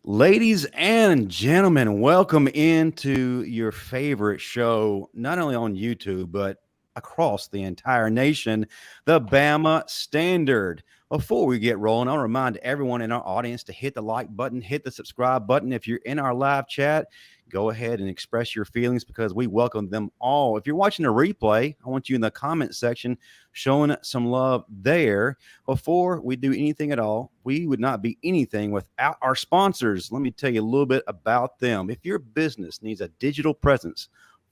Ladies and gentlemen, welcome into your favorite show, not only on YouTube, but across the entire nation, the Bama Standard. Before we get rolling, I'll remind everyone in our audience to hit the like button, hit the subscribe button. If you're in our live chat, go ahead and express your feelings because we welcome them all. If you're watching a replay, I want you in the comment section showing some love there. Before we do anything at all, we would not be anything without our sponsors. Let me tell you a little bit about them. If your business needs a digital presence,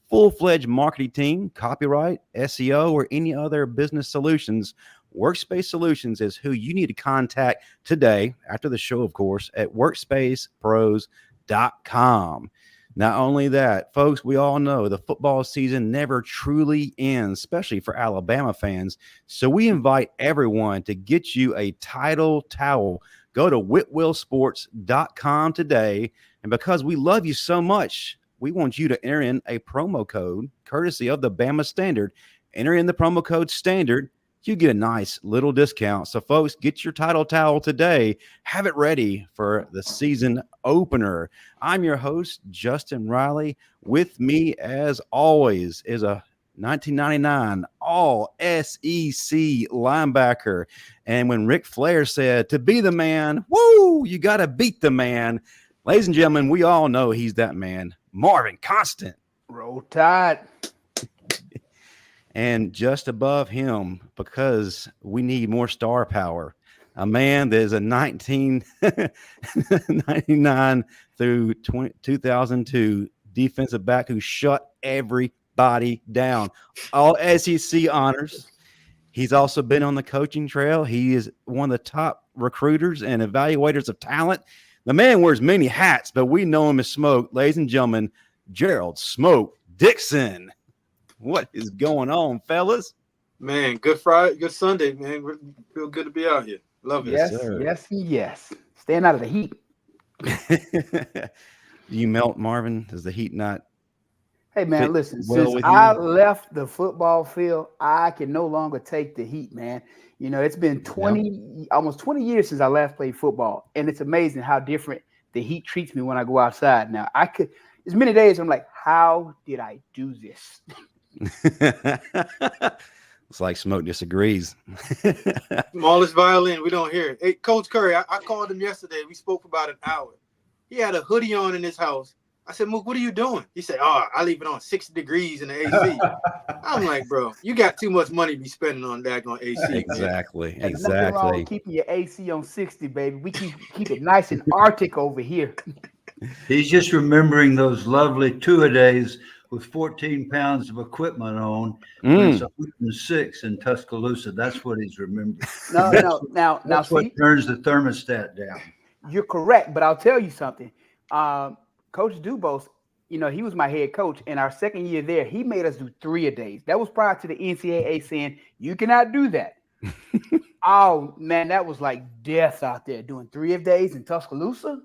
full-fledged marketing team, copyright, SEO, or any other business solutions, Workspace Solutions is who you need to contact today, after the show, of course, at workspacepros.com. Not only that, folks, we all know the football season never truly ends, especially for Alabama fans. So we invite everyone to get you a title towel. Go to whitwillsports.com today. And because we love you so much, we want you to enter in a promo code courtesy of the Bama Standard. Enter in the promo code STANDARD. You get a nice little discount. So, folks, get your title towel today. Have it ready for the season opener. I'm your host, Justin Riley. With me, as always, is a 1999 all-SEC linebacker. And when Ric Flair said, to be the man, woo, you got to beat the man. Ladies and gentlemen, we all know he's that man, Marvin Constant. Roll Tide. And just above him, because we need more star power, a man that is a 1999 through 2002 defensive back who shut everybody down. All SEC honors. He's also been on the coaching trail. He is one of the top recruiters and evaluators of talent. The man wears many hats, but we know him as Smoke. Ladies and gentlemen, Gerald Smoke Dixon. What is going on, fellas? Man, good Friday, good Sunday, man. Feel good to be out here. Love it. Yes. Staying out of the heat. Do you melt, Marvin? Does the heat not? Hey, man, listen. Since I left the football field, I can no longer take the heat, man. You know, it's been almost 20 years since I last played football, and it's amazing how different the heat treats me when I go outside. Now, there's many days I'm like, how did I do this? It's like Smoke disagrees. Smallest violin, we don't hear it. Hey, Coach Curry, I called him yesterday. We spoke for about an hour. He had a hoodie on in his house. I said, Mook, what are you doing? He said, I leave it on 60 degrees in the AC. I'm like, bro, you got too much money to be spending on daggone AC. Exactly. There's nothing wrong with keeping your AC on 60, baby. We keep it nice and Arctic over here. He's just remembering those lovely two-a-days with 14 pounds of equipment on. It's 106 in Tuscaloosa. That's what he's remembering. That's what turns the thermostat down. You're correct, but I'll tell you something. Coach DeBoer, you know, he was my head coach. In our second year there, he made us do 3-a-days. That was prior to the NCAA saying, you cannot do that. Oh, man, that was like death out there doing 3-a-days in Tuscaloosa.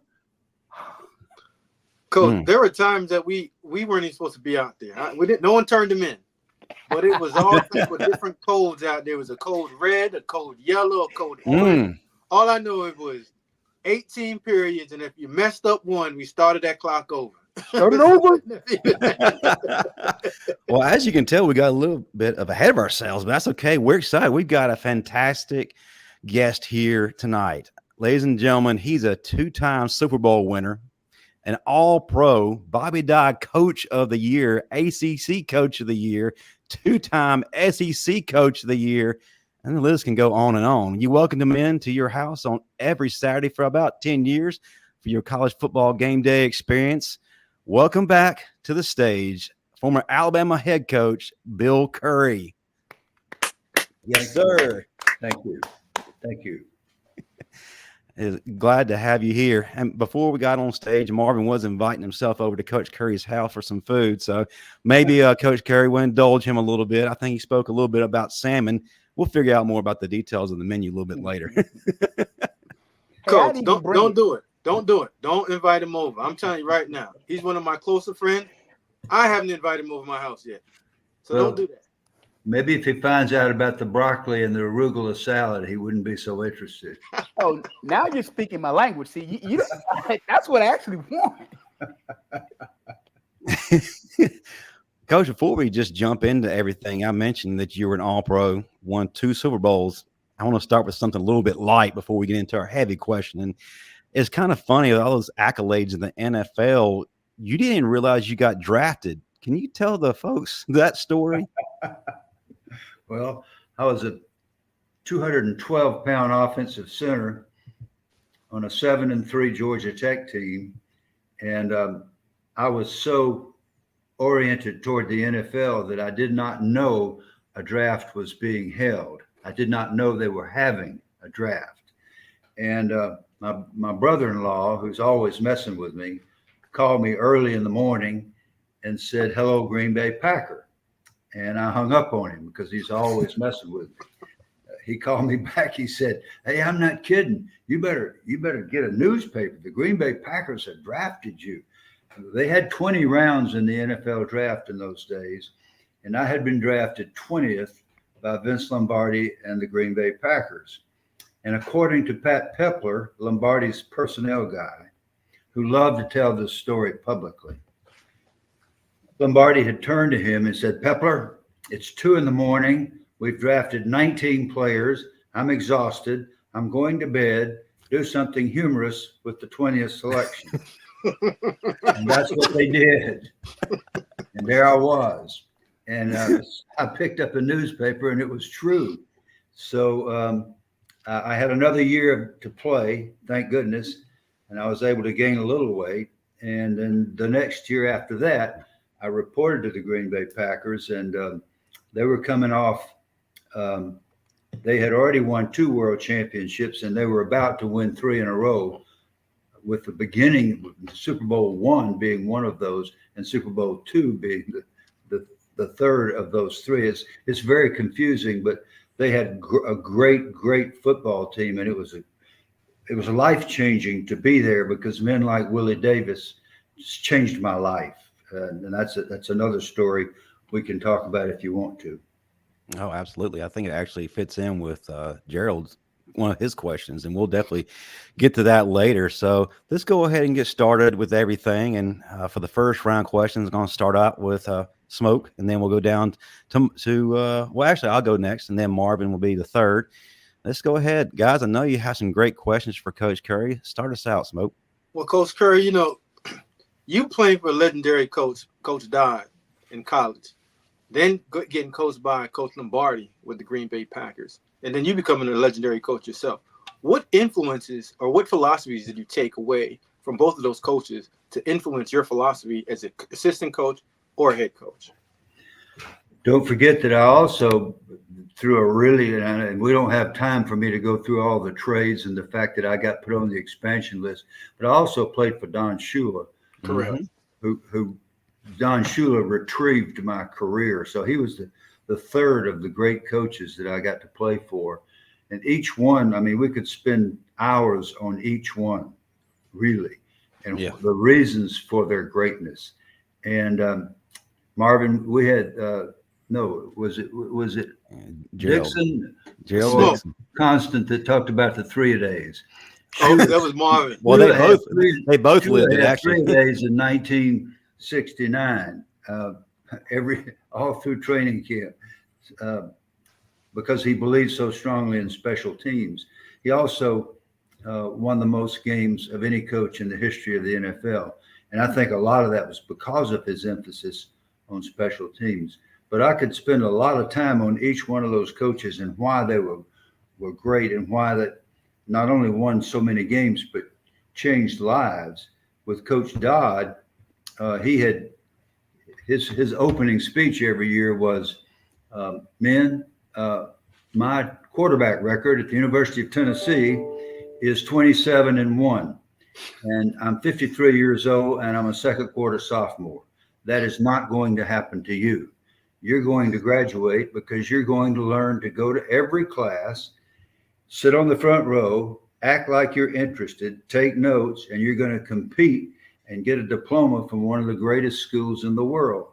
Coach, there were times that we weren't even supposed to be out there. No one turned them in. But it was all type of different codes out there. It was a code red, a code yellow, a code orange. All I know it was 18 periods, and if you messed up one, we started that clock over. Start it over. Well, as you can tell, we got a little bit ahead of ourselves, but that's okay. We're excited. We've got a fantastic guest here tonight. Ladies and gentlemen, he's a 2-time Super Bowl winner, an all-pro, Bobby Dodd Coach of the Year, ACC Coach of the Year, 2-time SEC Coach of the Year, and the list can go on and on. You welcomed him into your house on every Saturday for about 10 years for your college football game day experience. Welcome back to the stage, former Alabama head coach, Bill Curry. Yes, sir. Thank you. Thank you. Glad to have you here. And before we got on stage, Marvin was inviting himself over to Coach Curry's house for some food. So maybe Coach Curry will indulge him a little bit. I think he spoke a little bit about salmon. We'll figure out more about the details of the menu a little bit later. Coach, don't do it. Don't do it. Don't invite him over. I'm telling you right now. He's one of my closer friends. I haven't invited him over my house yet. So don't do that. Maybe if he finds out about the broccoli and the arugula salad, he wouldn't be so interested. Oh, now you're speaking my language. See, you that's what I actually want. Coach, before we just jump into everything, I mentioned that you were an All-Pro, won 2 Super Bowls. I want to start with something a little bit light before we get into our heavy question. And it's kind of funny with all those accolades in the NFL. You didn't realize you got drafted. Can you tell the folks that story? Well, I was a 212-pound offensive center on a 7-3 Georgia Tech team, and I was so oriented toward the NFL that I did not know a draft was being held. I did not know they were having a draft. And my brother-in-law, who's always messing with me, called me early in the morning and said, "Hello, Green Bay Packer." And I hung up on him because he's always messing with me. He called me back. He said, "Hey, I'm not kidding. You better get a newspaper. The Green Bay Packers have drafted you." They had 20 rounds in the NFL draft in those days, and I had been drafted 20th by Vince Lombardi and the Green Bay Packers. And according to Pat Pepler, Lombardi's personnel guy, who loved to tell this story publicly, Lombardi had turned to him and said, "Pepler, it's 2 a.m. We've drafted 19 players. I'm exhausted. I'm going to bed. Do something humorous with the 20th selection." And that's what they did. And there I was. And I picked up a newspaper, and it was true. So I had another year to play, thank goodness, and I was able to gain a little weight. And then the next year after that, I reported to the Green Bay Packers, and they were coming off. They had already won 2 world championships, and they were about to win 3 in a row, with the beginning, Super Bowl I being one of those, and Super Bowl II being the third of those 3. It's very confusing, but they had a great football team, and it was life-changing to be there because men like Willie Davis just changed my life. And that's another story we can talk about if you want to. Oh, absolutely. I think it actually fits in with Gerald's one of his questions, and we'll definitely get to that later. So let's go ahead and get started with everything. And for the first round questions, I'm going to start out with Smoke, and then we'll go down to well, actually, I'll go next, and then Marvin will be the third. Let's go ahead, guys. I know you have some great questions for Coach Curry. Start us out, Smoke. Well, Coach Curry, you playing for a legendary coach, Coach Dodd, in college, then getting coached by Coach Lombardi with the Green Bay Packers, and then you becoming a legendary coach yourself. What influences or what philosophies did you take away from both of those coaches to influence your philosophy as an assistant coach or head coach? Don't forget that I also, and we don't have time for me to go through all the trades and the fact that I got put on the expansion list, but I also played for Don Shula. Correct. Who Don Shula retrieved my career. So he was the third of the great coaches that I got to play for. And each one, I mean, we could spend hours on each one, really, and the reasons for their greatness. And Marvin, we had was it Dixon? Gerald Constant that talked about the 3-a-days. Oh, that was Marvin. Well, they both lived it, actually. 3 days in 1969, all through training camp, because he believed so strongly in special teams. He also won the most games of any coach in the history of the NFL. And I think a lot of that was because of his emphasis on special teams. But I could spend a lot of time on each one of those coaches and why they were great, and why that not only won so many games, but changed lives. With Coach Dodd, he had his opening speech every year was, "Men, my quarterback record at the University of Tennessee is 27-1, and I'm 53 years old, and I'm a second quarter sophomore. That is not going to happen to you. You're going to graduate because you're going to learn to go to every class, sit on the front row, act like you're interested, take notes, and you're going to compete and get a diploma from one of the greatest schools in the world.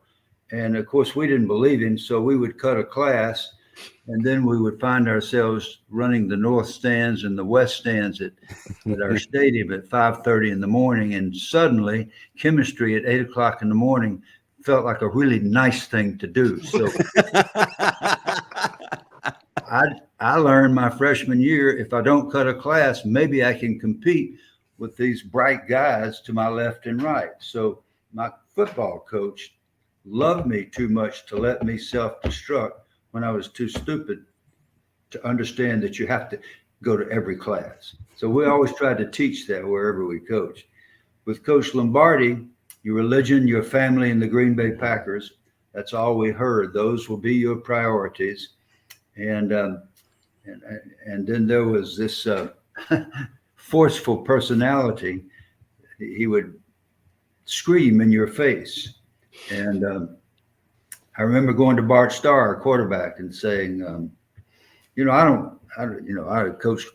And of course, we didn't believe him, so we would cut a class, and then we would find ourselves running the north stands and the west stands at our stadium at 5:30 in the morning. And suddenly, chemistry at 8 o'clock in the morning felt like a really nice thing to do. So I learned my freshman year, if I don't cut a class, maybe I can compete with these bright guys to my left and right. So my football coach loved me too much to let me self-destruct when I was too stupid to understand that you have to go to every class. So we always tried to teach that wherever we coached. With Coach Lombardi, your religion, your family, and the Green Bay Packers, that's all we heard. Those will be your priorities. And then there was this forceful personality. He would scream in your face. And I remember going to Bart Starr, our quarterback, and saying, Coach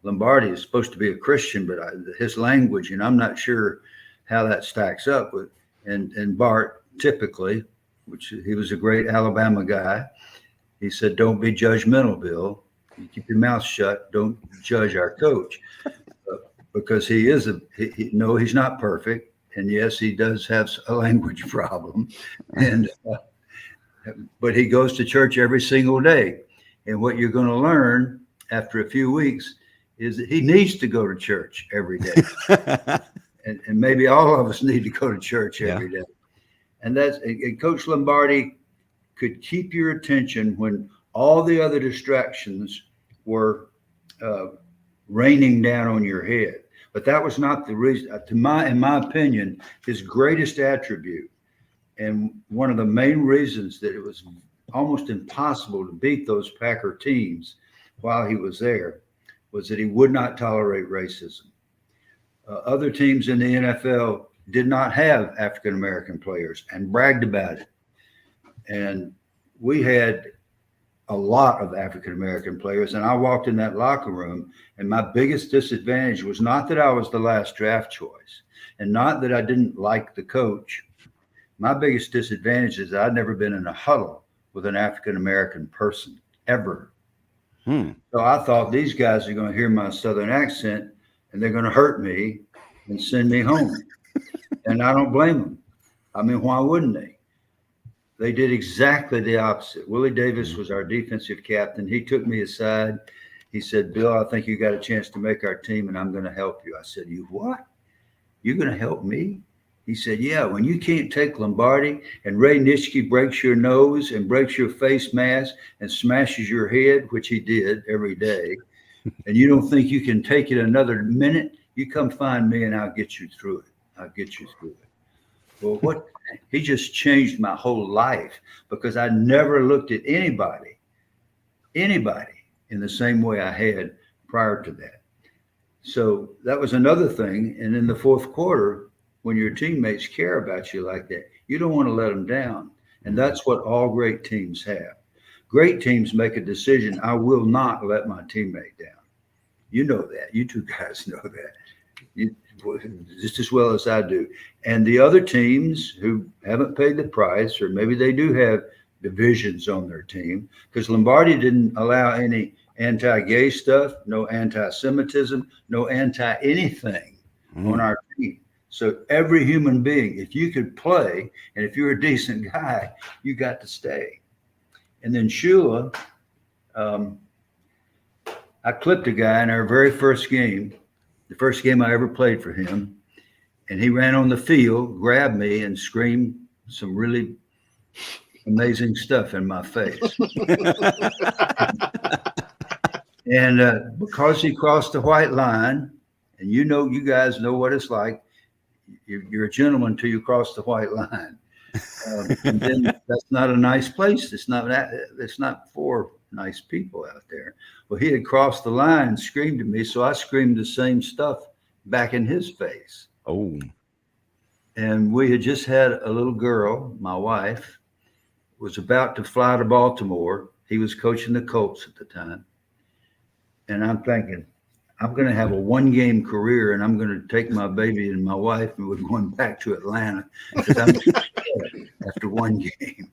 Lombardi is supposed to be a Christian, but his language, and I'm not sure how that stacks up with. And Bart, typically, which he was a great Alabama guy, he said, "Don't be judgmental, Bill. You keep your mouth shut. Don't judge our coach." Because he is he's not perfect. And yes, he does have a language problem, but he goes to church every single day. And what you're going to learn after a few weeks is that he needs to go to church every day. and maybe all of us need to go to church every day. And Coach Lombardi could keep your attention when all the other distractions were raining down on your head. But that was not the reason, in my opinion, his greatest attribute. And one of the main reasons that it was almost impossible to beat those Packer teams while he was there was that he would not tolerate racism. Other teams in the NFL did not have African-American players and bragged about it. And we had a lot of African-American players. And I walked in that locker room, and my biggest disadvantage was not that I was the last draft choice and not that I didn't like the coach. My biggest disadvantage is I'd never been in a huddle with an African-American person ever. So I thought these guys are going to hear my Southern accent and they're going to hurt me and send me home. And I don't blame them. I mean, why wouldn't they? They did exactly the opposite. Willie Davis was our defensive captain. He took me aside. He said, "Bill, I think you got a chance to make our team, and I'm going to help you." I said, "You what? You're going to help me?" He said, "Yeah, when you can't take Lombardi and Ray Nitschke breaks your nose and breaks your face mask and smashes your head," which he did every day, "and you don't think you can take it another minute, you come find me and I'll get you through it. I'll get you through it." Well, he just changed my whole life because I never looked at anybody in the same way I had prior to that. So that was another thing. And in the fourth quarter, when your teammates care about you like that, you don't want to let them down. And that's what all great teams have. Great teams make a decision: I will not let my teammate down. You know that. You two guys know that. Just as well as I do. And the other teams who haven't paid the price, or maybe they do have divisions on their team, because Lombardi didn't allow any anti-gay stuff, no anti-Semitism, no anti-anything on our team. So every human being, if you could play and if you're a decent guy, you got to stay. And then Shula, I clipped a guy in our very first game, the first game I ever played for him, and he ran on the field, grabbed me, and screamed some really amazing stuff in my face. And because he crossed the white line, and you guys know what it's like, you're a gentleman till you cross the white line. And then that's not a nice place. It's not for nice people out there. Well, he had crossed the line and screamed at me, so I screamed the same stuff back in his face. Oh. And we had just had a little girl, my wife, was about to fly to Baltimore. He was coaching the Colts at the time. And I'm thinking, I'm going to have a 1-game career, and I'm going to take my baby and my wife, and we're going back to Atlanta because I'm after 1 game.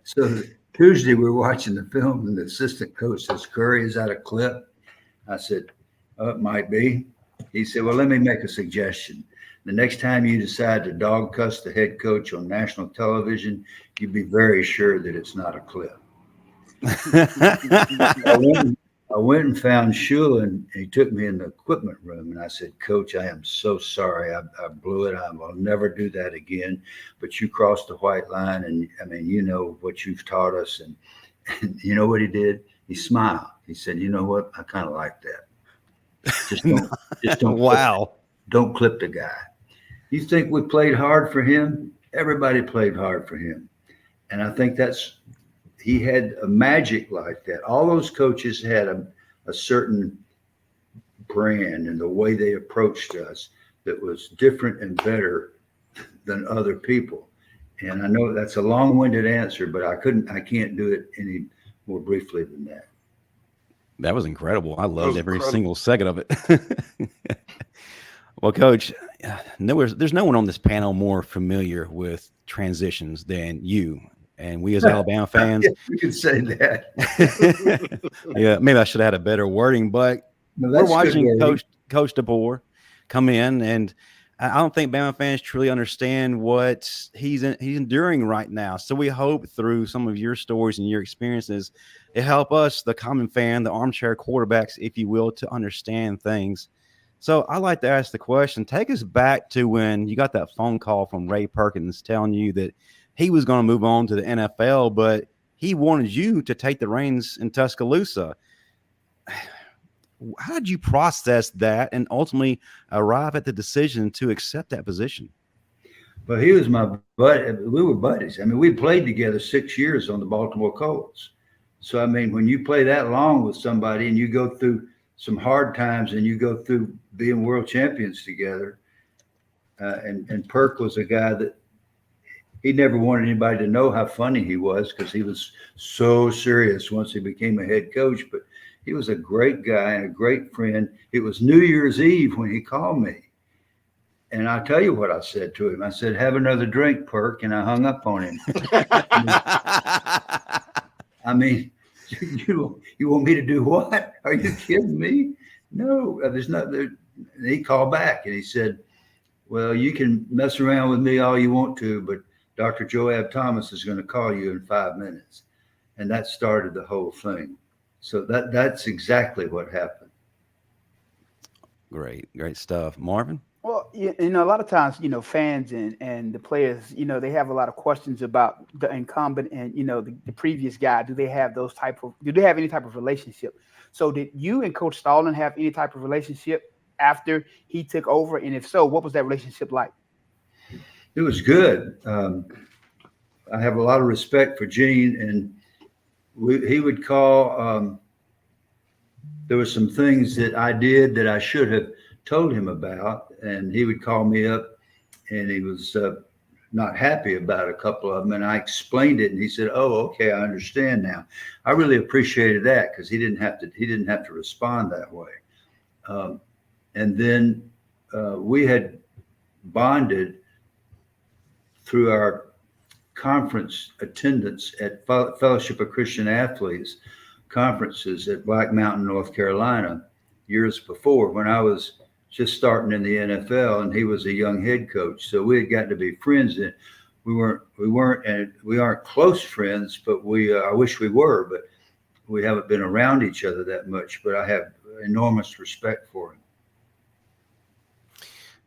So Tuesday we're watching the film, and the assistant coach says, "Curry, is that a clip?" I said, "Oh, it might be." He said, "Well, let me make a suggestion. The next time you decide to dog cuss the head coach on national television, you be very sure that it's not a clip." I went and found Shula, and he took me in the equipment room, and I said, "Coach, I am so sorry. I blew it. I'll never do that again. But you crossed the white line, and I mean, you know what you've taught us." And you know what he did? He smiled. He said, "You know what? I kind of like that. Just don't Wow. Don't clip the guy." You think we played hard for him? Everybody played hard for him. And I think he had a magic like that. All those coaches had a certain brand and the way they approached us that was different and better than other people. And I know that's a long-winded answer, but I can't do it any more briefly than that. That was incredible. I loved every single second of it. Well, Coach, there's no one on this panel more familiar with transitions than you. And we as Alabama fans, you could say that. Yeah, maybe I should have had a better wording, but we're watching Coach DeBoer come in, and I don't think Bama fans truly understand what he's enduring right now. So we hope through some of your stories and your experiences, it help us, the common fan, the armchair quarterbacks, if you will, to understand things. So I like to ask the question, take us back to when you got that phone call from Ray Perkins telling you that he was going to move on to the NFL, but he wanted you to take the reins in Tuscaloosa. How did you process that and ultimately arrive at the decision to accept that position? Well, he was my buddy. We were buddies. I mean, we played together 6 years on the Baltimore Colts. So, I mean, when you play that long with somebody and you go through some hard times and you go through being world champions together, and Perk was a guy that he never wanted anybody to know how funny he was because he was so serious once he became a head coach. But he was a great guy and a great friend. It was New Year's Eve when he called me. And I'll tell you what I said to him. I said, "Have another drink, Perk," and I hung up on him. I mean, you want me to do what? Are you kidding me? No, there's not. He called back and he said, "Well, you can mess around with me all you want to, but Dr. Joab Thomas is going to call you in 5 minutes." And that started the whole thing. So that's exactly what happened. Great stuff. Marvin? Well, a lot of times, fans and the players, they have a lot of questions about the incumbent and, the previous guy. Do they have any type of relationship? So did you and Coach Stallman have any type of relationship after he took over? And if so, what was that relationship like? It was good. I have a lot of respect for Gene, and he would call. There were some things that I did that I should have told him about, and he would call me up, and he was not happy about a couple of them, and I explained it, and he said, "Oh, okay, I understand now." I really appreciated that because he didn't have to respond that way. And then we had bonded through our conference attendance at Fellowship of Christian Athletes conferences at Black Mountain, North Carolina, years before when I was just starting in the NFL and he was a young head coach. So we had gotten to be friends, and we aren't close friends, but I wish we were, but we haven't been around each other that much, but I have enormous respect for him.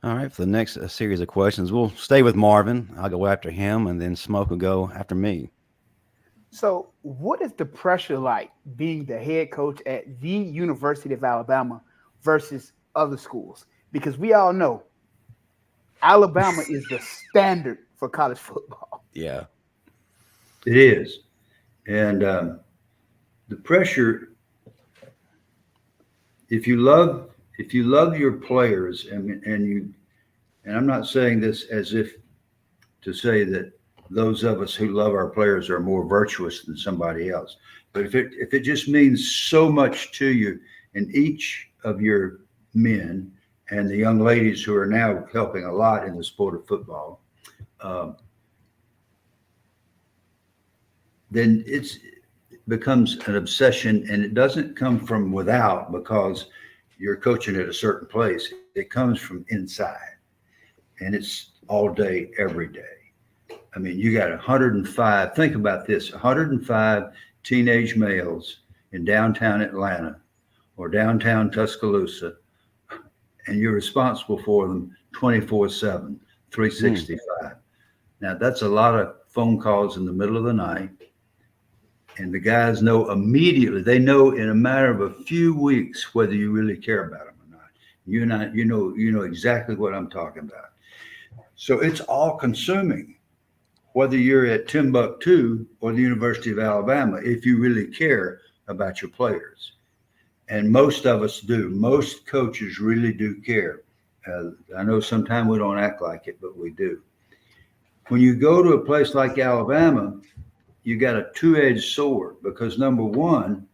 All right, for the next series of questions, we'll stay with Marvin. I'll go after him, and then Smoke will go after me. So what is the pressure like being the head coach at the University of Alabama versus other schools? Because we all know Alabama is the standard for college football. Yeah, it is. And the pressure, if you love your players, and I'm not saying this as if to say that those of us who love our players are more virtuous than somebody else, but if it just means so much to you, and each of your men and the young ladies who are now helping a lot in the sport of football, then it becomes an obsession, and it doesn't come from without because you're coaching at a certain place. It comes from inside, and it's all day, every day. I mean, you got 105, think about this, 105 teenage males in downtown Atlanta or downtown Tuscaloosa, and you're responsible for them 24/7, 365. Now, that's a lot of phone calls in the middle of the night. And the guys know immediately, they know in a matter of a few weeks whether you really care about them or not. You know exactly what I'm talking about. So it's all consuming, whether you're at Timbuktu or the University of Alabama, if you really care about your players. And most of us do. Most coaches really do care. I know sometimes we don't act like it, but we do. When you go to a place like Alabama, you got a two-edged sword because number one,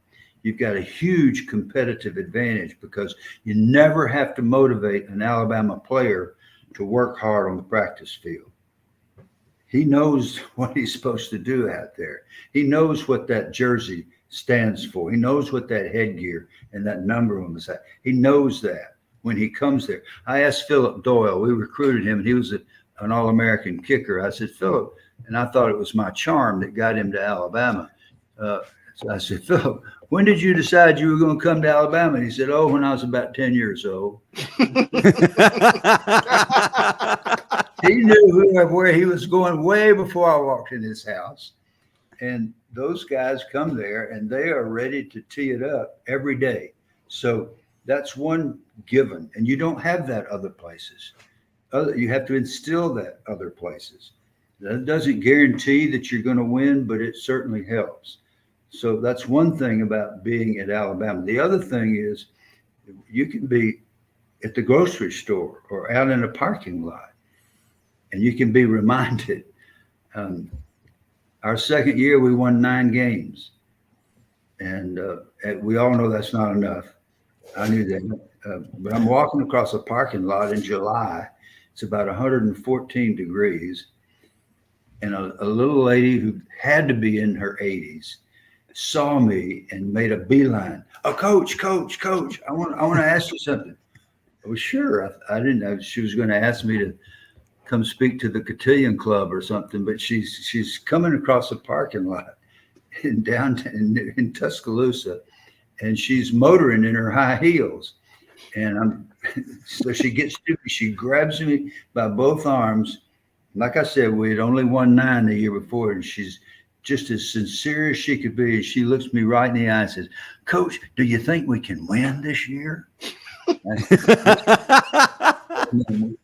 you've got a huge competitive advantage because you never have to motivate an Alabama player to work hard on the practice field. He knows what he's supposed to do out there. He knows what that jersey stands for. He knows what that headgear and that number on the side. He knows that when he comes there. I asked Philip Doyle, we recruited him, and he was an All-American kicker. I said, Philip, and I thought it was my charm that got him to Alabama. So I said, Philip, when did you decide you were going to come to Alabama? And he said, when I was about 10 years old. He knew where he was going way before I walked in his house. And those guys come there and they are ready to tee it up every day. So that's one given. And you don't have that other places. You have to instill that other places. That doesn't guarantee that you're going to win, but it certainly helps. So that's one thing about being at Alabama. The other thing is you can be at the grocery store or out in a parking lot, and you can be reminded. Our second year, we won 9 games, and we all know that's not enough. I knew that. But I'm walking across a parking lot in July. It's about 114 degrees. And a little lady who had to be in her 80s saw me and made a beeline. Coach, I want to ask you something. I was sure. I didn't know she was going to ask me to come speak to the Cotillion Club or something, but she's coming across a parking lot in downtown in Tuscaloosa, and she's motoring in her high heels. And so she gets to me, she grabs me by both arms. Like I said, we had only won 9 the year before, and she's just as sincere as she could be. She looks me right in the eye and says, Coach, do you think we can win this year?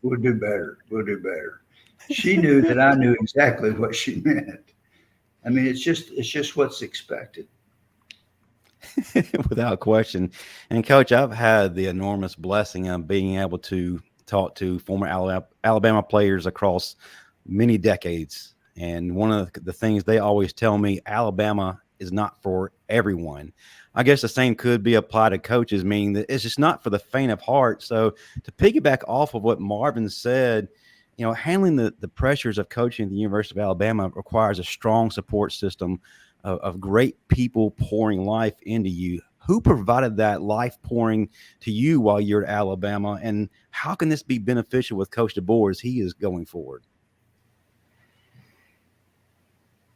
We'll do better. She knew that I knew exactly what she meant. I mean, it's just what's expected. Without question. And Coach, I've had the enormous blessing of being able to talk to former Alabama players across many decades. And one of the things they always tell me, Alabama is not for everyone. I guess the same could be applied to coaches, meaning that it's just not for the faint of heart. So to piggyback off of what Marvin said, handling the pressures of coaching at the University of Alabama requires a strong support system of great people pouring life into you. Who provided that life pouring to you while you're at Alabama, and how can this be beneficial with Coach DeBoer as he is going forward?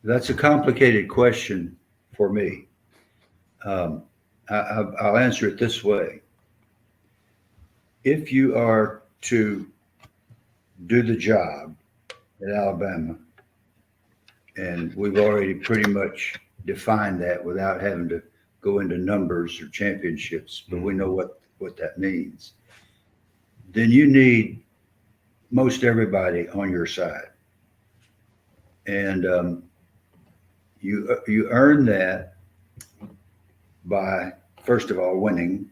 That's a complicated question for me. I'll answer it this way. If you are to do the job at Alabama, and we've already pretty much defined that without having to go into numbers or championships, but we know what that means, then you need most everybody on your side. And you earn that by, first of all, winning,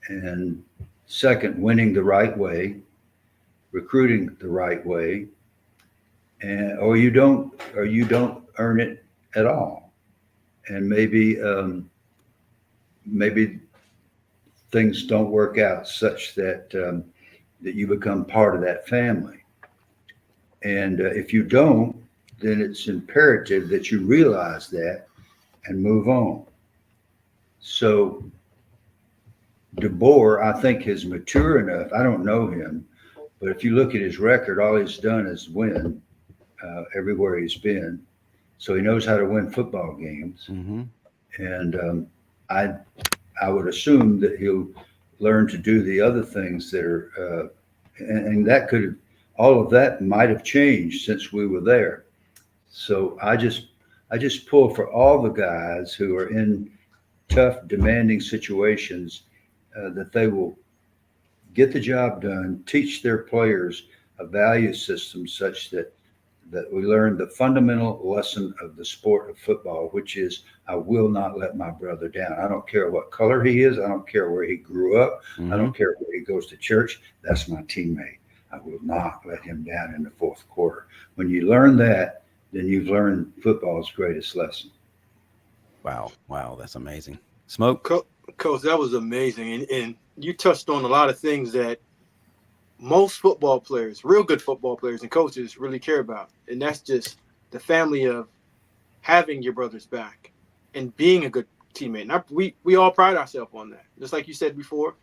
and second, winning the right way, recruiting the right way, and or you don't earn it at all. And maybe things don't work out such that that you become part of that family. And if you don't, then it's imperative that you realize that and move on. So DeBoer, I think, is mature enough. I don't know him, but if you look at his record, all he's done is win everywhere he's been. So he knows how to win football games. Mm-hmm. And I would assume that he'll learn to do the other things that are, and that could, all of that might have changed since we were there. So I just pull for all the guys who are in tough, demanding situations that they will get the job done, teach their players a value system such that we learn the fundamental lesson of the sport of football, which is I will not let my brother down. I don't care what color he is. I don't care where he grew up. Mm-hmm. I don't care where he goes to church. That's my teammate. I will not let him down in the fourth quarter. When you learn that, then you've learned football's greatest lesson. Wow, that's amazing. Smoke? Coach, that was amazing. And you touched on a lot of things that most football players, real good football players and coaches really care about. And that's just the family of having your brother's back and being a good teammate. And we all pride ourselves on that. Just like you said before,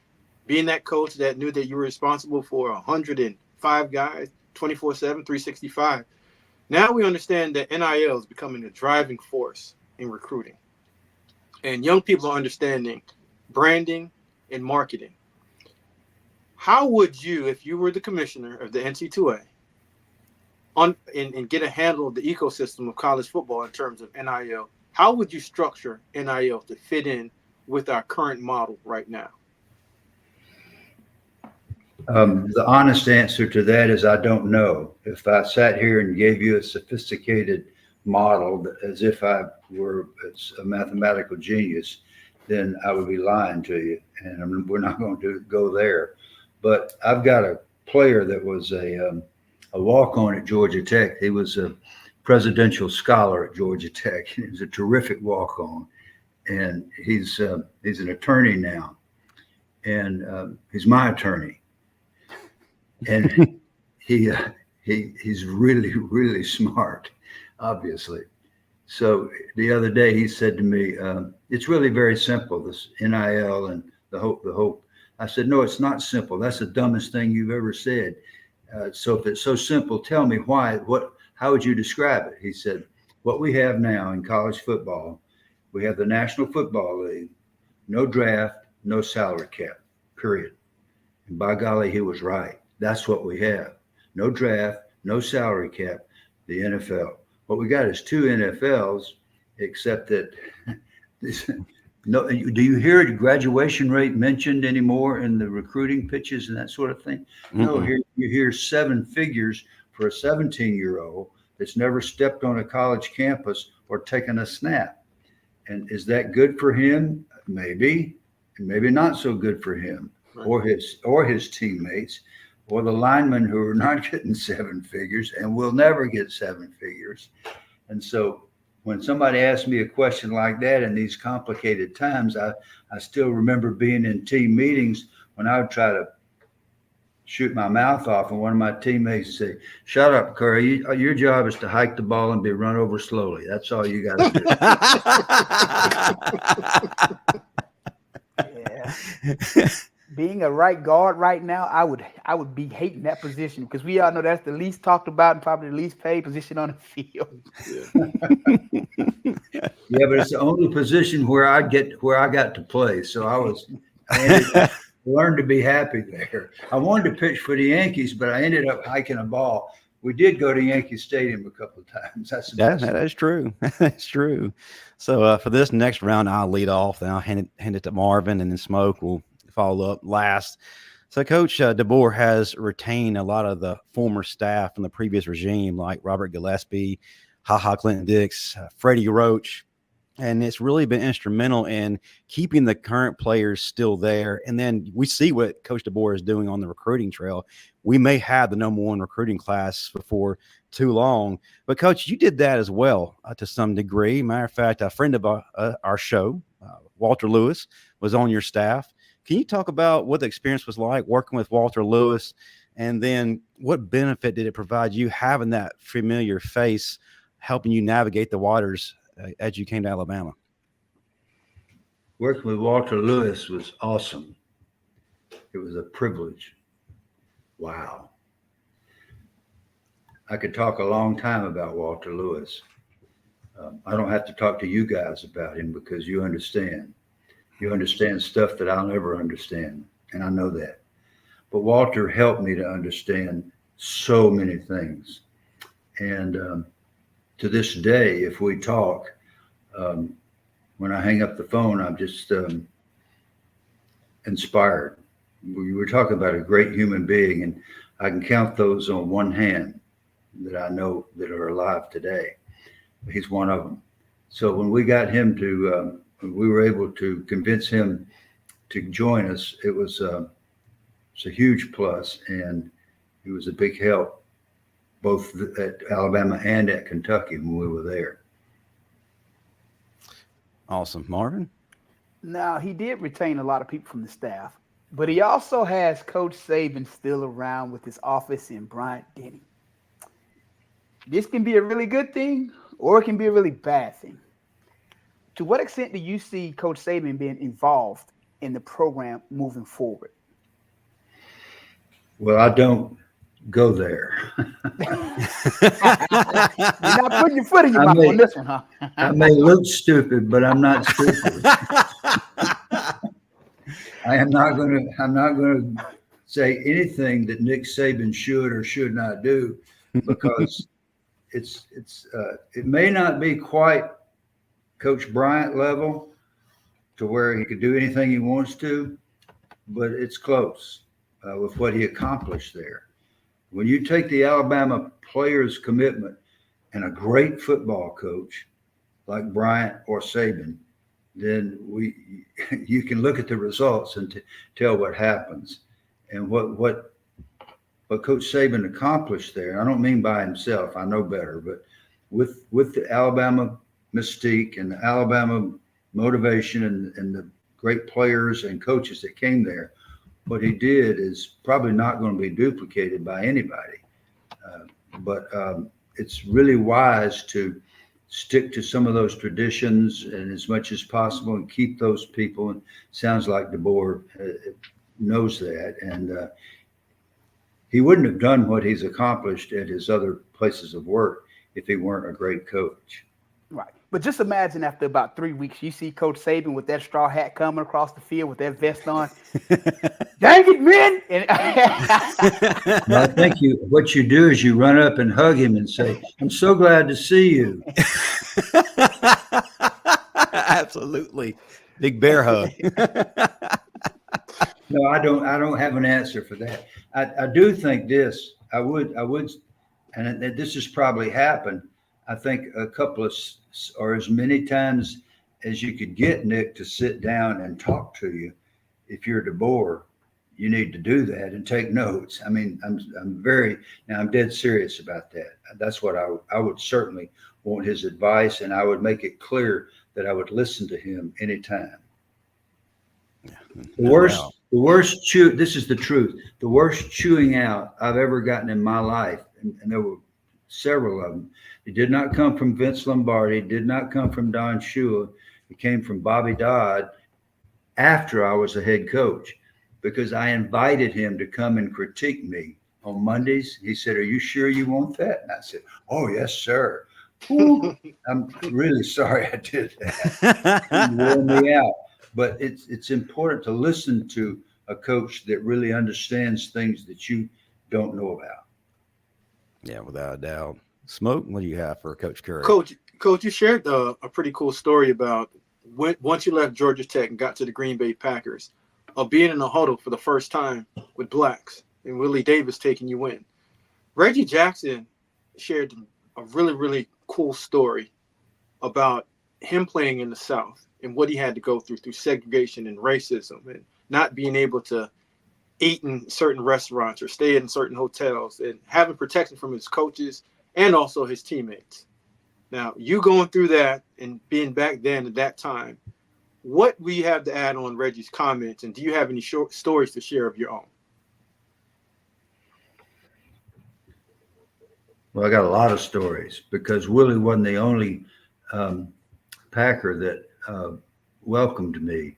being that coach that knew that you were responsible for 105 guys, 24/7, 365. Now we understand that NIL is becoming a driving force in recruiting. And young people are understanding branding and marketing. How would you, if you were the commissioner of the NC2A, and get a handle of the ecosystem of college football in terms of NIL, how would you structure NIL to fit in with our current model right now? The honest answer to that is I don't know. If I sat here and gave you a sophisticated model as if I were a mathematical genius, then I would be lying to you, and we're not going to go there. But I've got a player that was a walk-on at Georgia Tech. He was a presidential scholar at Georgia Tech. He was a terrific walk-on, and he's an attorney now, and he's my attorney, and he's really, really smart, obviously. So the other day he said to me, "It's really very simple, this NIL and the hope." I said, "No, it's not simple. That's the dumbest thing you've ever said. So if it's so simple, tell me why. How would you describe it?" He said, "What we have now in college football, we have the National Football League, no draft, no salary cap, period." And by golly, he was right. That's what we have. No draft, no salary cap, the NFL. What we got is two NFLs, except that no. Do you hear the graduation rate mentioned anymore in the recruiting pitches and that sort of thing? Mm-hmm. No, you hear seven figures for a 17-year-old that's never stepped on a college campus or taken a snap. And is that good for him? Maybe, and maybe not so good for him, right, or his teammates, or the linemen who are not getting seven figures and will never get seven figures. And so when somebody asks me a question like that in these complicated times, I still remember being in team meetings when I would try to shoot my mouth off, and one of my teammates say, "Shut up, Curry. Your job is to hike the ball and be run over slowly. That's all you got to do." Yeah. Being a right guard right now, I would be hating that position, because we all know that's the least talked about and probably the least paid position on the field. Yeah, but it's the only position where I got to play. So I learned to be happy there. I wanted to pitch for the Yankees, but I ended up hiking a ball. We did go to Yankee Stadium a couple of times. That is true. That's true. So for this next round, I'll lead off, then I'll hand it to Marvin, and then Smoke will follow up last. So Coach DeBoer has retained a lot of the former staff from the previous regime, like Robert Gillespie, Clinton Dix, Freddie Roach. And it's really been instrumental in keeping the current players still there. And then we see what Coach DeBoer is doing on the recruiting trail. We may have the number one recruiting class before too long. But, Coach, you did that as well to some degree. Matter of fact, a friend of our show, Walter Lewis, was on your staff. Can you talk about what the experience was like working with Walter Lewis, and then what benefit did it provide you having that familiar face helping you navigate the waters as you came to Alabama? Working with Walter Lewis was awesome. It was a privilege. Wow. I could talk a long time about Walter Lewis. I don't have to talk to you guys about him because you understand. You understand stuff that I'll never understand, and I know that. But Walter helped me to understand so many things. And to this day, if we talk, when I hang up the phone, I'm just inspired. We were talking about a great human being, and I can count those on one hand that I know that are alive today. He's one of them. So when we got him to, we were able to convince him to join us, it's a huge plus, and he was a big help both at Alabama and at Kentucky when we were there. Awesome. Marvin? Now, he did retain a lot of people from the staff, but he also has Coach Saban still around with his office in Bryant-Denny. This can be a really good thing, or it can be a really bad thing. To what extent do you see Coach Saban being involved in the program moving forward? Well, I don't go there. You're not putting your foot in your mouth on this one, huh? I may look stupid, but I'm not stupid. I'm not going to say anything that Nick Saban should or should not do, because it may not be quite Coach Bryant level to where he could do anything he wants to, but it's close with what he accomplished there. When you take the Alabama players' commitment and a great football coach like Bryant or Saban, then you can look at the results and tell what happens. And what Coach Saban accomplished there, I don't mean by himself, I know better, but with the Alabama mystique and the Alabama motivation and the great players and coaches that came there, what he did is probably not going to be duplicated by anybody. But it's really wise to stick to some of those traditions and as much as possible and keep those people. And sounds like DeBoer knows that. And he wouldn't have done what he's accomplished at his other places of work if he weren't a great coach. Right. But just imagine after about 3 weeks, you see Coach Saban with that straw hat coming across the field with that vest on. Dang it, men! Well, I think what you do is you run up and hug him and say, "I'm so glad to see you." Absolutely. Big bear hug. No, I don't have an answer for that. I do think this. I would, and this has probably happened. I think a couple of, or as many times as you could get Nick to sit down and talk to you. If you're DeBoer, you need to do that and take notes. I mean, I'm dead serious about that. That's what I would certainly want his advice, and I would make it clear that I would listen to him anytime. Yeah, The worst this is the truth. The worst chewing out I've ever gotten in my life, and there were several of them. It did not come from Vince Lombardi. It did not come from Don Shula. It came from Bobby Dodd after I was a head coach, because I invited him to come and critique me on Mondays. He said, "Are you sure you want that?" And I said, "Oh, yes, sir." Ooh, I'm really sorry I did that. It wore me out. But it's important to listen to a coach that really understands things that you don't know about. Yeah, without a doubt. Smoke, what do you have for Coach Curry? Coach, you shared a pretty cool story about once you left Georgia Tech and got to the Green Bay Packers, of being in a huddle for the first time with blacks and Willie Davis taking you in. Reggie Jackson shared a really, really cool story about him playing in the South and what he had to go through segregation and racism and not being able to eat in certain restaurants or stay in certain hotels and having protection from his coaches and also his teammates. Now, you going through that and being back then at that time, what we have to add on Reggie's comments, and do you have any short stories to share of your own? Well, I got a lot of stories because Willie wasn't the only Packer that welcomed me.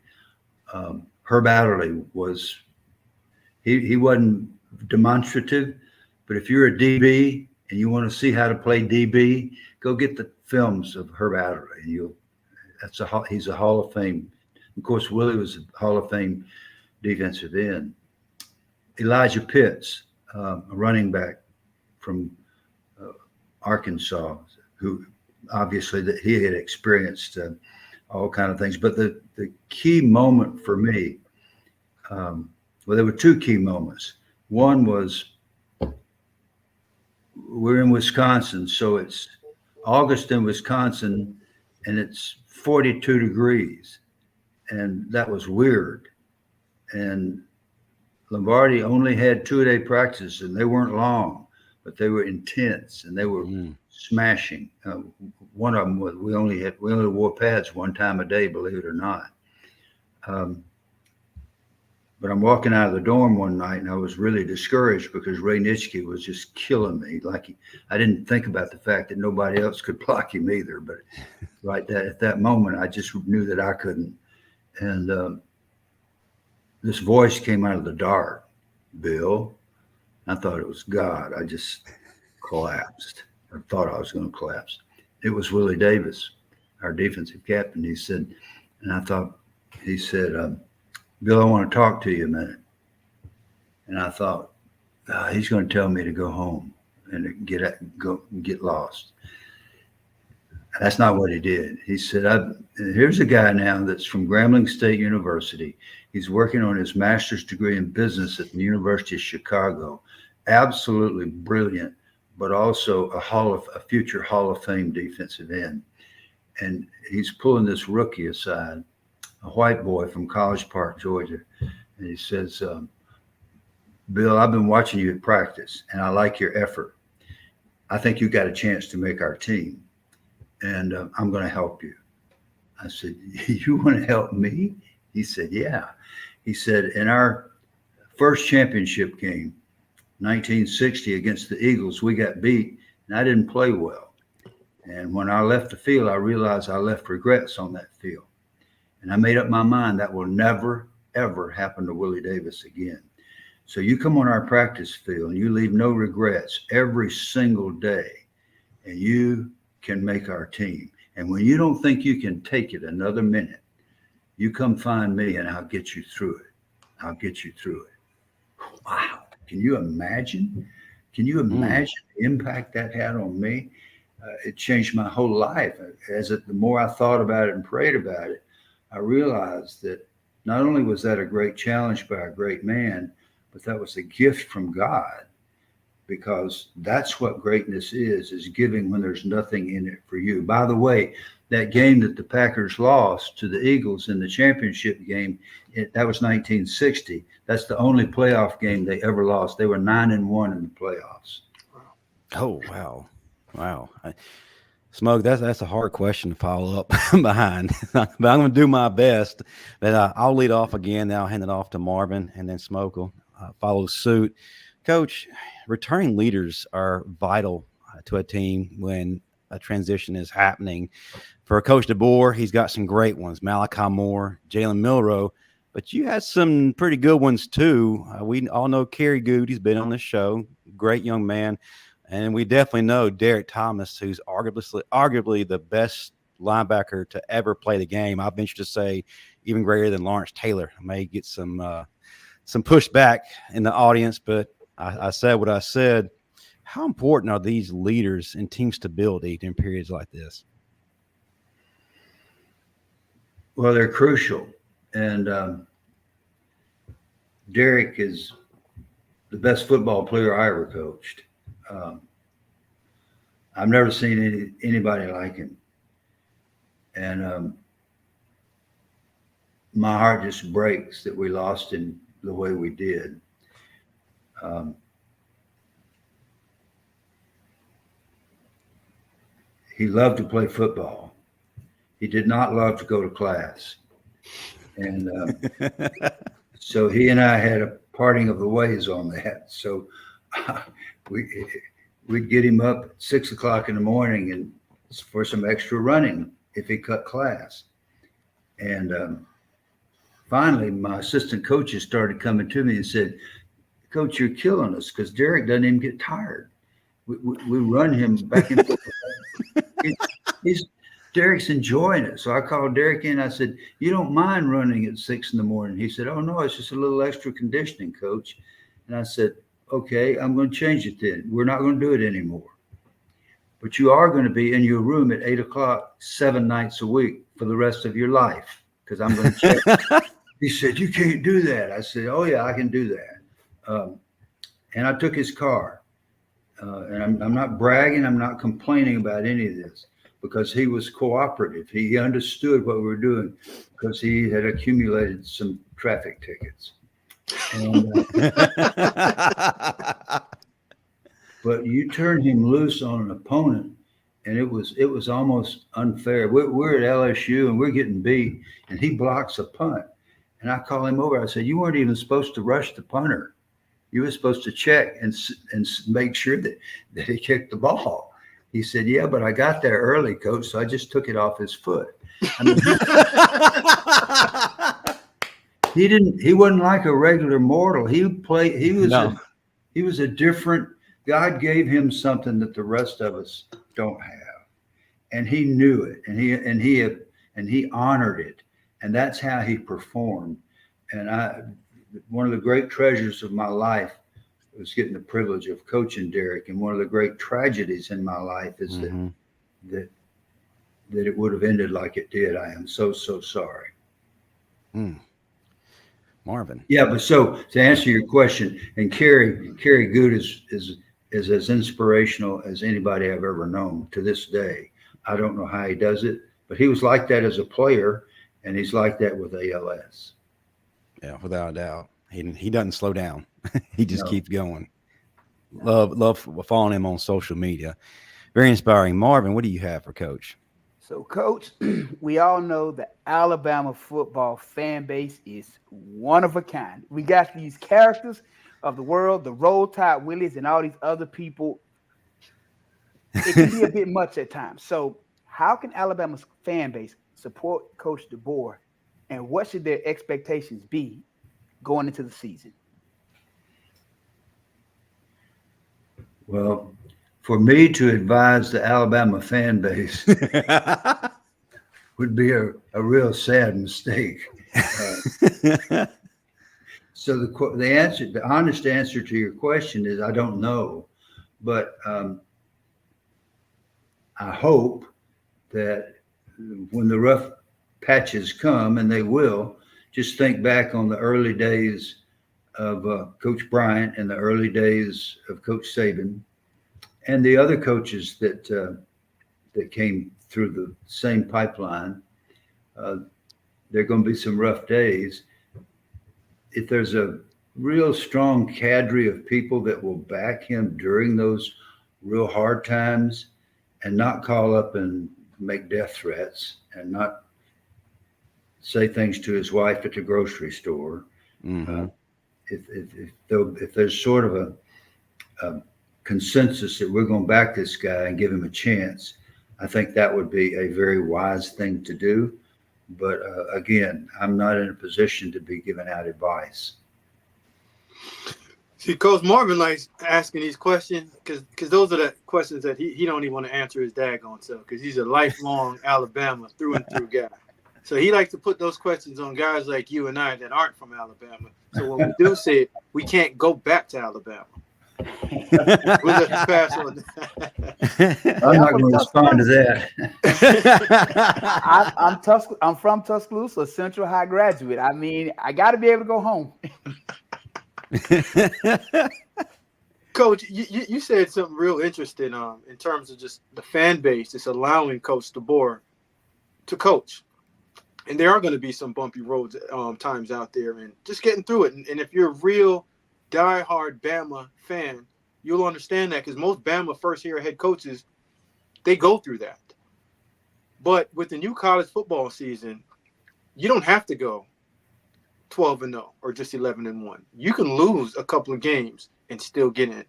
Herb Adderley was, he wasn't demonstrative, but if you're a DB and you want to see how to play DB, go get the films of Herb Adderley. He's a Hall of Fame. Of course, Willie was a Hall of Fame defensive end. Elijah Pitts, a running back from Arkansas, who obviously that he had experienced all kind of things. But the key moment for me, well, there were two key moments. One was we're in Wisconsin, so it's August in Wisconsin, and it's 42 degrees, and that was weird. And Lombardi only had 2-a-day practices, and they weren't long, but they were intense, and they were smashing. One of them was we only wore pads one time a day, believe it or not. But I'm walking out of the dorm one night, and I was really discouraged because Ray Nitschke was just killing me. I didn't think about the fact that nobody else could block him either. But at that moment, I just knew that I couldn't. And this voice came out of the dark, Bill. I thought it was God. I just collapsed. I thought I was going to collapse. It was Willie Davis, our defensive captain. He said, Bill, I want to talk to you a minute. And I thought, he's going to tell me to go home and get lost. That's not what he did. He said, here's a guy now that's from Grambling State University. He's working on his master's degree in business at the University of Chicago. Absolutely brilliant, but also a future Hall of Fame defensive end. And he's pulling this rookie aside, a white boy from College Park, Georgia. And he says, Bill, I've been watching you at practice, and I like your effort. I think you got a chance to make our team, and I'm going to help you. I said, you want to help me? He said, yeah. He said, in our first championship game, 1960 against the Eagles, we got beat, and I didn't play well. And when I left the field, I realized I left regrets on that field. And I made up my mind that will never, ever happen to Willie Davis again. So you come on our practice field and you leave no regrets every single day, and you can make our team. And when you don't think you can take it another minute, you come find me and I'll get you through it. I'll get you through it. Wow. Can you imagine? Can you imagine the impact that had on me? It changed my whole life. The more I thought about it and prayed about it, I realized that not only was that a great challenge by a great man, but that was a gift from God, because that's what greatness is giving when there's nothing in it for you. By the way, that game that the Packers lost to the Eagles in the championship game, that was 1960. That's the only playoff game they ever lost. They were 9-1 in the playoffs. Oh, wow. Wow. Smoke, that's a hard question to follow up behind, but I'm going to do my best. But I'll lead off again. Then I'll hand it off to Marvin, and then Smoke will follow suit. Coach, returning leaders are vital to a team when a transition is happening. For Coach DeBoer, he's got some great ones, Malachi Moore, Jalen Milroe, but you had some pretty good ones too. We all know Kerry Good. He's been on this show. Great young man. And we definitely know Derrick Thomas, who's arguably the best linebacker to ever play the game. I venture to say even greater than Lawrence Taylor. I may get some pushback in the audience, but I said what I said. How important are these leaders in team stability in periods like this? Well, they're crucial. And Derrick is the best football player I ever coached. I've never seen anybody like him. And my heart just breaks that we lost him the way we did. He loved to play football. He did not love to go to class. And so he and I had a parting of the ways on that. So we'd get him up at 6 o'clock in the morning and for some extra running if he cut class. And finally, my assistant coaches started coming to me and said, "Coach, you're killing us because Derrick doesn't even get tired. We run him back and forth. Derrick's enjoying it." So I called Derrick in. I said, "You don't mind running at 6 in the morning?" He said, "Oh, no, it's just a little extra conditioning, Coach." And I said, "Okay, I'm going to change it then. We're not going to do it anymore. But you are going to be in your room at 8 o'clock, 7 nights a week for the rest of your life because I'm going to check." He said, "You can't do that." I said, "Oh, yeah, I can do that." And I took his car. And I'm not bragging. I'm not complaining about any of this because he was cooperative. He understood what we were doing because he had accumulated some traffic tickets. And, but you turn him loose on an opponent, and it was almost unfair. We're at LSU and we're getting beat, and he blocks a punt. And I call him over. I said, "You weren't even supposed to rush the punter. You were supposed to check and make sure that he kicked the ball." He said, "Yeah, but I got there early, Coach, so I just took it off his foot." I mean, he wasn't like a regular mortal. He was a different. God gave him something that the rest of us don't have, and he knew it, and he honored it, and that's how he performed. And one of the great treasures of my life was getting the privilege of coaching Derrick. And one of the great tragedies in my life is that it would have ended like it did. I am so sorry. Marvin. Yeah, but so to answer your question, and Kerry Good is as inspirational as anybody I've ever known to this day. I don't know how he does it, but he was like that as a player, and he's like that with ALS. Yeah, without a doubt. He doesn't slow down. He just keeps going. Love following him on social media. Very inspiring. Marvin, what do you have for Coach? So, Coach, we all know the Alabama football fan base is one of a kind. We got these characters of the world, the Roll Tide Willies, and all these other people. It can be a bit much at times. So, how can Alabama's fan base support Coach DeBoer, and what should their expectations be going into the season? Well, for me to advise the Alabama fan base would be a real sad mistake. So the honest answer to your question is I don't know, but I hope that when the rough patches come, and they will, just think back on the early days of Coach Bryant and the early days of Coach Saban and the other coaches that came through the same pipeline. There are going to be some rough days. If there's a real strong cadre of people that will back him during those real hard times and not call up and make death threats and not say things to his wife at the grocery store. If there's sort of a consensus that we're going to back this guy and give him a chance, I think that would be a very wise thing to do. But again, I'm not in a position to be giving out advice. See, Coach Marvin likes asking these questions because those are the questions that he don't even want to answer his daggone self because he's a lifelong Alabama through and through guy. So he likes to put those questions on guys like you and I that aren't from Alabama. So when we do say it, we can't go back to Alabama. We'll let you pass on that. I'm not going to respond to that. I'm from Tuscaloosa, Central High graduate. I mean, I got to be able to go home. Coach, you said something real interesting in terms of just the fan base that's allowing Coach DeBoer to coach. And there are going to be some bumpy roads times out there and just getting through it. And if you're a real diehard Bama fan, you'll understand that because most Bama first-year head coaches, they go through that. But with the new college football season, you don't have to go 12-0 or just 11-1. You can lose a couple of games and still get in.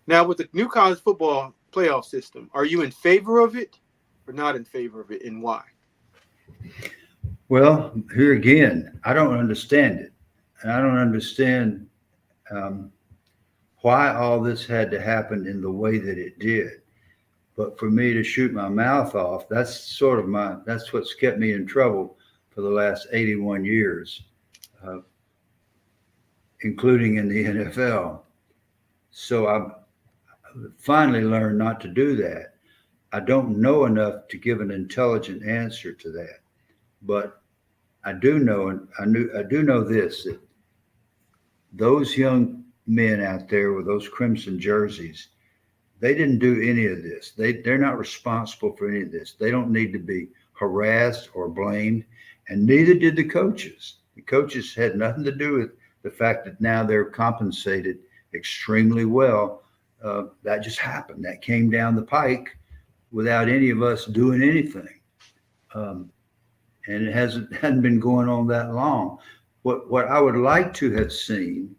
Now, with the new college football playoff system, are you in favor of it or not in favor of it, and why? Well, here again, I don't understand it. And I don't understand why all this had to happen in the way that it did. But for me to shoot my mouth off, that's what's kept me in trouble for the last 81 years, including in the NFL. So I've finally learned not to do that. I don't know enough to give an intelligent answer to that, but I do know, and I do know this, that those young men out there with those crimson jerseys, they didn't do any of this. They're not responsible for any of this. They don't need to be harassed or blamed, and neither did the coaches. The coaches had nothing to do with the fact that now they're compensated extremely well. That just happened. That came down the pike without any of us doing anything. And it hadn't been going on that long. What I would like to have seen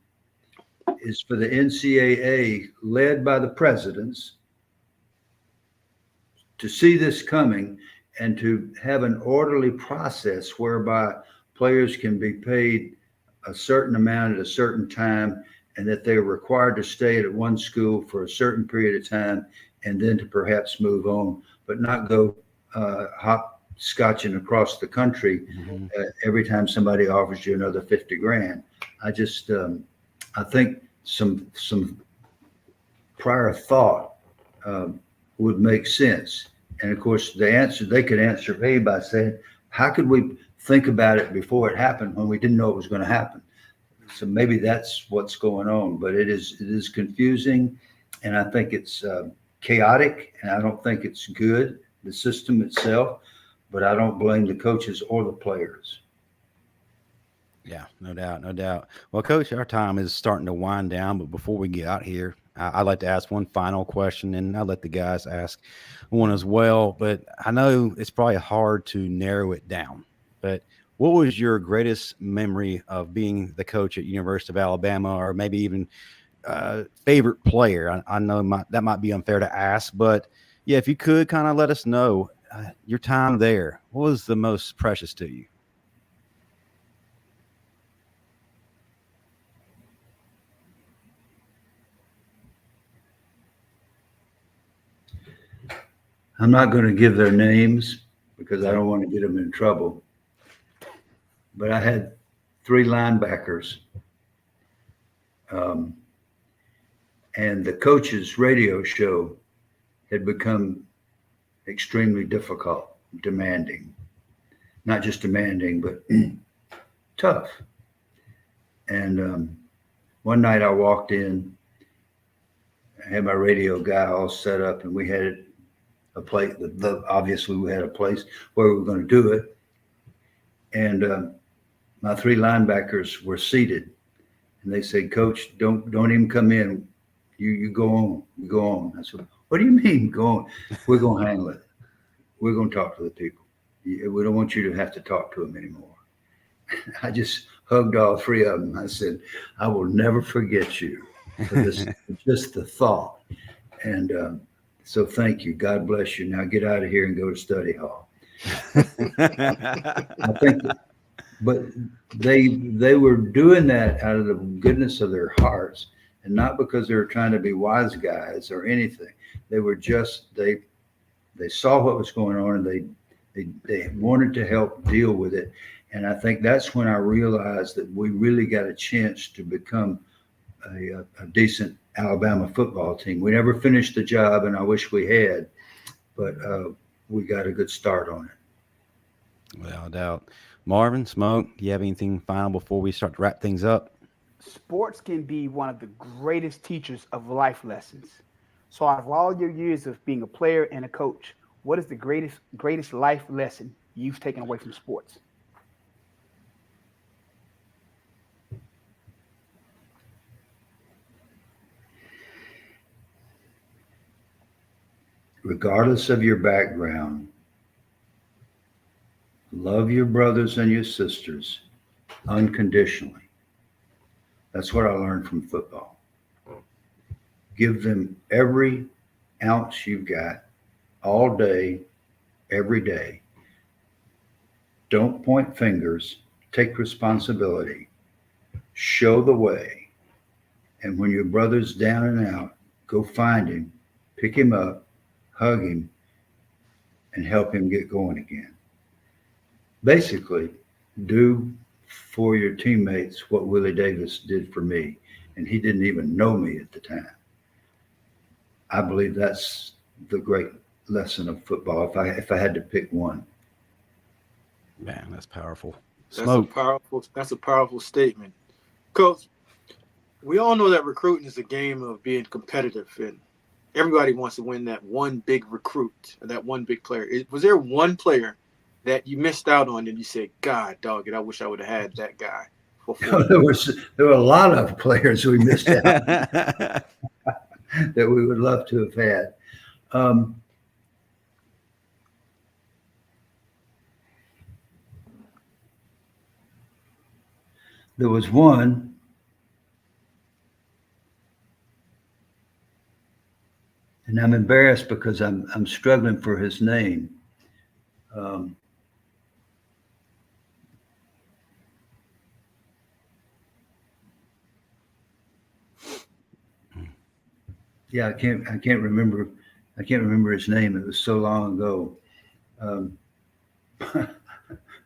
is for the NCAA, led by the presidents, to see this coming and to have an orderly process whereby players can be paid a certain amount at a certain time, and that they're required to stay at one school for a certain period of time and then to perhaps move on, but not go hopscotching across the country every time somebody offers you another 50 grand. I think some prior thought would make sense. And of course, they could answer me by saying, how could we think about it before it happened when we didn't know it was going to happen? So maybe that's what's going on, but it is confusing, and I think it's chaotic, and I don't think it's good, the system itself, but I don't blame the coaches or the players. Yeah, no doubt, no doubt. Well, Coach, our time is starting to wind down, but before we get out here, I'd like to ask one final question, and I'll let the guys ask one as well. But I know it's probably hard to narrow it down. But what was your greatest memory of being the coach at University of Alabama, or maybe even favorite player? I know that might be unfair to ask, but yeah, if you could kind of let us know your time there, what was the most precious to you? I'm not going to give their names because I don't want to get them in trouble. But I had 3 linebackers. And the coach's radio show had become extremely difficult, demanding. Not just demanding, but tough. And one night I walked in, I had my radio guy all set up, and we had a place. Obviously, we had a place where we were going to do it, and my 3 linebackers were seated, and they said, "Coach, don't even come in. You go on. You go on." I said, "What do you mean go on? We're going to handle it. We're going to talk to the people. We don't want you to have to talk to them anymore." I just hugged all 3 of them. I said, "I will never forget you for this, just the thought." And so thank you. God bless you. Now get out of here and go to study hall. I think, but they were doing that out of the goodness of their hearts, and not because they were trying to be wise guys or anything. They were just, they saw what was going on, and they wanted to help deal with it. And I think that's when I realized that we really got a chance to become a decent Alabama football team. We never finished the job, and I wish we had, but we got a good start on it. Without a doubt. Marvin, Smoke, do you have anything final before we start to wrap things up? Sports can be one of the greatest teachers of life lessons. So out of all your years of being a player and a coach, what is the greatest life lesson you've taken away from sports? Regardless of your background, Love your brothers and your sisters unconditionally. That's what I learned from football. Give them every ounce you've got all day, every day. Don't point fingers. Take responsibility. Show the way. And when your brother's down and out, go find him, pick him up, hug him, and help him get going again. Basically, do for your teammates what Willie Davis did for me. And he didn't even know me at the time. I believe that's the great lesson of football. If I had to pick one. Man, that's powerful. That's a powerful statement. Coach, we all know that recruiting is a game of being competitive, and everybody wants to win that one big recruit, or that one big player. Was there one player that you missed out on and you said, God, dog it, I wish I would have had that guy? There were a lot of players we missed out that we would love to have had. There was one, and I'm embarrassed because I'm struggling for his name. Yeah, I can't remember his name. It was so long ago.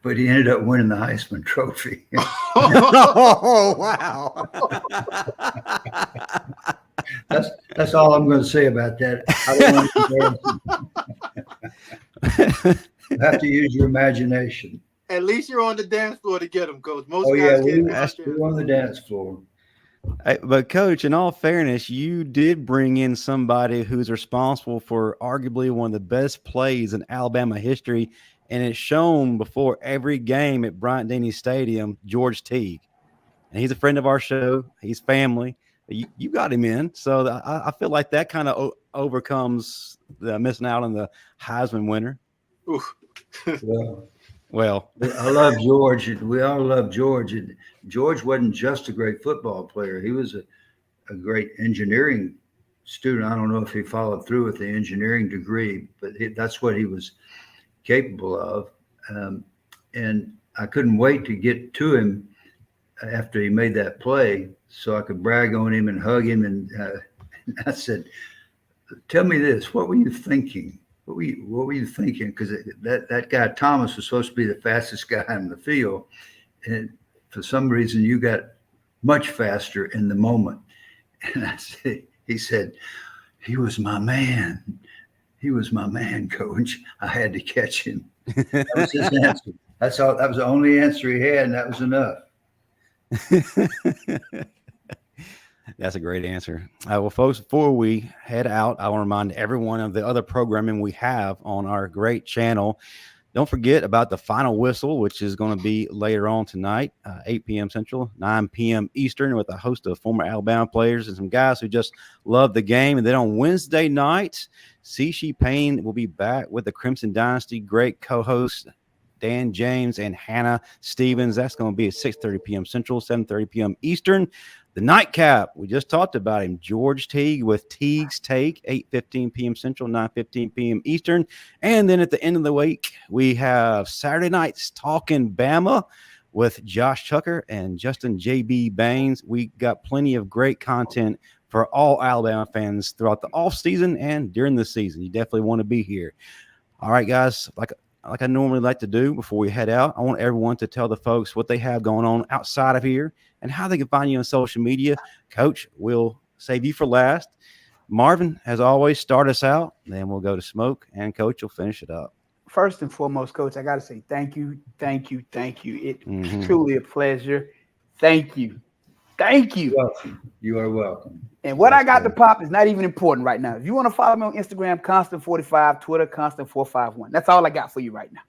But he ended up winning the Heisman Trophy. Oh, wow. That's all I'm going to say about that. I don't want to you have to use your imagination. At least you're on the dance floor to get them, Coach. Most guys we're on the dance floor. But Coach, in all fairness, you did bring in somebody who's responsible for arguably one of the best plays in Alabama history, and it's shown before every game at Bryant-Denny Stadium, George Teague. And he's a friend of our show. He's family. You got him in. So I feel like that kind of overcomes the missing out on the Heisman winner. Well, I love George. We all love George. And George wasn't just a great football player. He was a great engineering student. I don't know if he followed through with the engineering degree, but that's what he was capable of. And I couldn't wait to get to him after he made that play so I could brag on him and hug him. And I said, tell me this, what were you thinking? What were you thinking? Because that guy Thomas was supposed to be the fastest guy in the field, and for some reason you got much faster in the moment. And he said, he was my man. He was my man, Coach. I had to catch him. That was his answer. That's all. That was the only answer he had, and that was enough. That's a great answer. Well, folks, before we head out, I want to remind everyone of the other programming we have on our great channel. Don't forget about the Final Whistle, which is going to be later on tonight, 8 p.m. Central, 9 p.m. Eastern, with a host of former Alabama players and some guys who just love the game. And then on Wednesday night, Cece Payne will be back with the Crimson Dynasty. Great co-hosts Dan James and Hannah Stevens. That's going to be at 6:30 p.m. Central, 7:30 p.m. Eastern. The nightcap, we just talked about him, George Teague with Teague's Take, 8:15 p.m. Central, 9:15 p.m. Eastern. And then at the end of the week, we have Saturday nights Talking Bama with Josh Tucker and Justin J.B. Baines. We got plenty of great content for all Alabama fans throughout the offseason and during the season. You definitely want to be here. All right, guys, like I normally like to do before we head out, I want everyone to tell the folks what they have going on outside of here and how they can find you on social media. Coach, we'll save you for last. Marvin, as always, start us out. Then we'll go to Smoke, and Coach will finish it up. First and foremost, Coach, I got to say thank you. It's truly a pleasure. Thank you. You're welcome. You are welcome. And what I got to pop is not even important right now. If you want to follow me on Instagram, Constant45, Twitter, Constant451. That's all I got for you right now.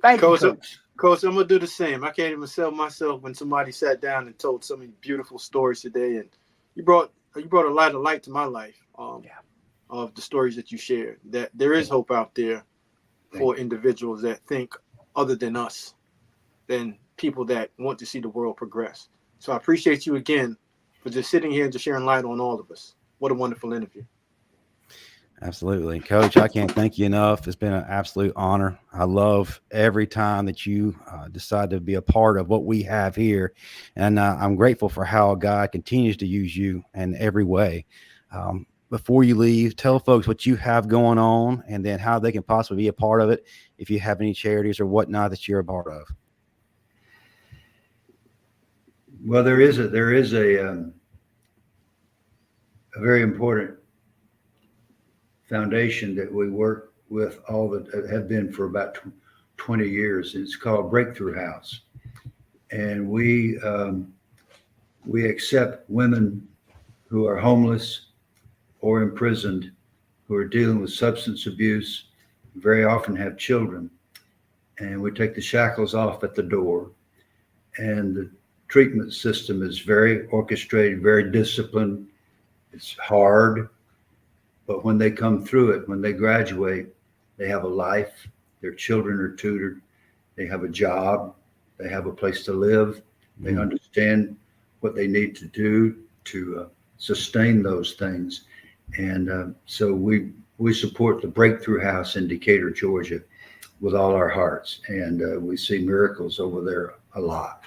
Thank you, Coach. Coach, I'm gonna do the same. I can't even sell myself when somebody sat down and told so many beautiful stories today, and you brought a lot of light to my life. Of the stories that you shared. That there is hope out there, for individuals that think other than us, than people that want to see the world progress. So I appreciate you again for just sitting here and just sharing light on all of us. What a wonderful interview. Absolutely. Coach, I can't thank you enough. It's been an absolute honor. I love every time that you decide to be a part of what we have here. And I'm grateful for how God continues to use you in every way. Before you leave, tell folks what you have going on and then how they can possibly be a part of it if you have any charities or whatnot that you're a part of. Well, there is a very important foundation that we work with all that have been for about 20 years. It's called Breakthrough House. And we accept women who are homeless or imprisoned, who are dealing with substance abuse, very often have children. And we take the shackles off at the door. And the treatment system is very orchestrated, very disciplined. It's hard. But when they come through it, when they graduate, they have a life. Their children are tutored. They have a job. They have a place to live. They understand what they need to do to sustain those things. And so we support the Breakthrough House in Decatur, Georgia, with all our hearts. And we see miracles over there a lot.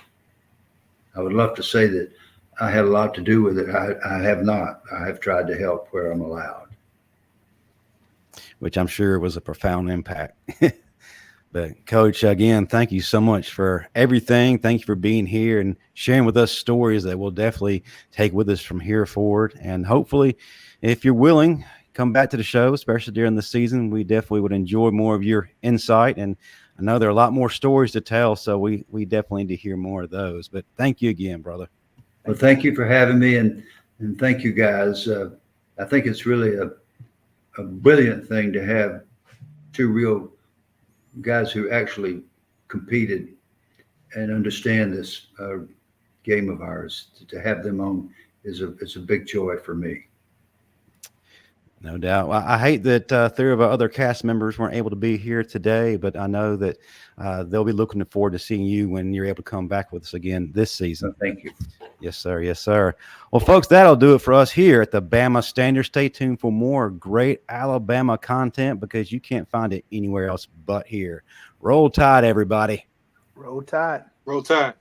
I would love to say that I had a lot to do with it. I have not. I have tried to help where I'm allowed. Which I'm sure was a profound impact. But Coach, again, thank you so much for everything. Thank you for being here and sharing with us stories that we'll definitely take with us from here forward. And hopefully, if you're willing, come back to the show, especially during the season. We definitely would enjoy more of your insight. And I know there are a lot more stories to tell, so we definitely need to hear more of those. But thank you again, brother. Well, thank you for having me, and thank you guys. I think it's really a brilliant thing to have two real guys who actually competed and understand this game of ours. To have them on is a big joy for me. No doubt. Well, I hate that three of our other cast members weren't able to be here today, but I know that they'll be looking forward to seeing you when you're able to come back with us again this season. So thank you. Yes, sir. Yes, sir. Well, folks, that'll do it for us here at the Bama Standard. Stay tuned for more great Alabama content because you can't find it anywhere else but here. Roll Tide, everybody. Roll Tide. Roll Tide.